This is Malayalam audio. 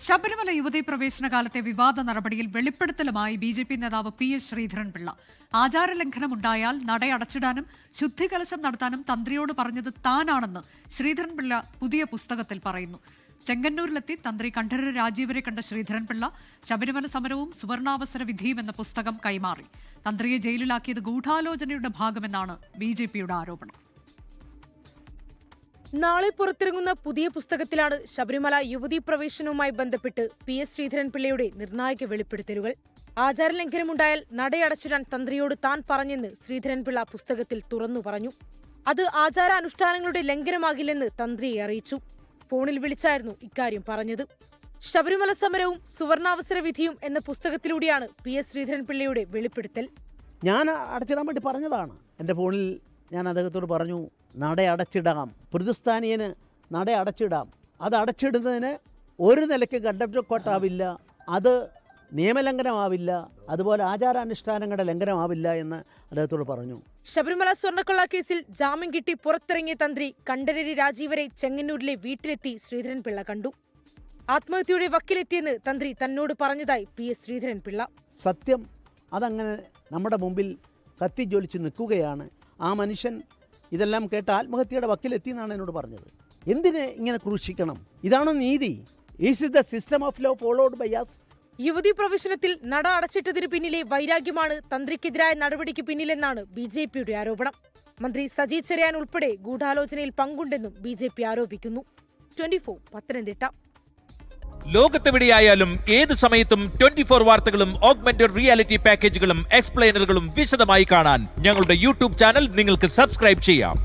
ശബരിമല യുവതീ പ്രവേശന കാലത്തെ വിവാദ നടപടിയിൽ വെളിപ്പെടുത്തലുമായി ബി.ജെ.പി. നേതാവ് പി.എസ്. ശ്രീധരൻപിള്ള. ആചാരലംഘനമുണ്ടായാൽ നടയടച്ചിടാനും ശുദ്ധികലശം നടത്താനും തന്ത്രിയോട് പറഞ്ഞത് താനാണെന്ന് ശ്രീധരൻപിള്ള പുതിയ പുസ്തകത്തിൽ പറയുന്നു. ചെങ്ങന്നൂരിലെത്തി തന്ത്രി കണ്ഠരര് രാജീവരെ കണ്ട ശ്രീധരൻപിള്ള ശബരിമല സമരവും സുവർണാവസര വിധിയും എന്ന പുസ്തകം കൈമാറി. തന്ത്രിയെ ജയിലിലാക്കിയത് ഗൂഢാലോചനയുടെ ഭാഗമെന്നാണ് ബി.ജെ.പിയുടെ ആരോപണം. നാളെ പുറത്തിറങ്ങുന്ന പുതിയ പുസ്തകത്തിലാണ് ശബരിമല യുവതീ പ്രവേശനവുമായി ബന്ധപ്പെട്ട് പി.എസ്. ശ്രീധരൻപിള്ളയുടെ നിർണായക വെളിപ്പെടുത്തലുകൾ. ആചാരലംഘനമുണ്ടായാൽ നടയടച്ചിടാൻ തന്ത്രിയോട് താൻ പറഞ്ഞെന്ന് ശ്രീധരൻപിള്ള പുസ്തകത്തിൽ തുറന്നു പറഞ്ഞു. അത് ആചാരാനുഷ്ഠാനങ്ങളുടെ ലംഘനമാകില്ലെന്ന് തന്ത്രിയെ അറിയിച്ചു. ഫോണിൽ വിളിച്ചായിരുന്നു ഇക്കാര്യം പറഞ്ഞത്. ശബരിമല സമരവും സുവർണാവസര വിധിയും എന്ന പുസ്തകത്തിലൂടെയാണ് പി.എസ്. ശ്രീധരൻപിള്ളയുടെ വെളിപ്പെടുത്തൽ. ഞാൻ അടച്ചിടാൻ വേണ്ടി പറഞ്ഞതാണ്. എൻ്റെ ഫോണിൽ ഞാൻ അദ്ദേഹത്തോട് പറഞ്ഞു, നടയടച്ചിടാം, പ്രതിസ്ഥാനീയന് നടയടച്ചിടാം, അത് അടച്ചിടുന്നതിന് ഒരു നിലയ്ക്ക് കണ്ടപ്റ്റോട്ടാവില്ല, അത് നിയമലംഘനമാവില്ല, അതുപോലെ ആചാരാനുഷ്ഠാനങ്ങളുടെ ലംഘനമാവില്ല എന്ന് അദ്ദേഹത്തോട് പറഞ്ഞു. ശബരിമല സ്വർണ്ണക്കൊള്ള കേസിൽ ജാമ്യം കിട്ടി പുറത്തിറങ്ങിയ തന്ത്രി കണ്ഠരര് രാജീവരെ ചെങ്ങന്നൂരിലെ വീട്ടിലെത്തി ശ്രീധരൻപിള്ള കണ്ടു. ആത്മഹത്യയുടെ വക്കിലെത്തിയെന്ന് തന്ത്രി തന്നോട് പറഞ്ഞതായി പി.എസ്. ശ്രീധരൻപിള്ള. സത്യം അതങ്ങനെ നമ്മുടെ മുമ്പിൽ കത്തിജ്വലിച്ച് നിൽക്കുകയാണ്. ആ മനുഷ്യൻ ഇതെല്ലാം കേട്ട് ആത്മഹത്യയുടെ വക്കിലെത്തി എന്നാണ് എന്നോട് പറഞ്ഞത്. എന്തിന് ഇങ്ങനെ ക്രൂശിക്കണം? ഇതാണോ നീതി? Is it the system of law followed by us? യുവതീ പ്രവേശനത്തിൽ നട അടച്ചിട്ടതിന് പിന്നിലെ വൈരാഗ്യമാണ് തന്ത്രിക്കെതിരായ നടപടിക്ക് പിന്നിലെന്നാണ് ബി.ജെ.പിയുടെ ആരോപണം. മന്ത്രി സജി ചെറിയാൻ ഉൾപ്പെടെ ഗൂഢാലോചനയിൽ പങ്കുണ്ടെന്നും ബി.ജെ.പി. ആരോപിക്കുന്നു. 24 പത്തനംതിട്ട. ലോകത്തെവിടെയായാലും ഏത് സമയത്തും 24 വാർത്തകളും ഓഗ്മെന്റഡ് റിയാലിറ്റി പാക്കേജുകളും എക്സ്പ്ലെയിനറുകളും വിശദമായി കാണാൻ ഞങ്ങളുടെ യൂട്യൂബ് ചാനൽ നിങ്ങൾക്ക് സബ്സ്ക്രൈബ് ചെയ്യാം.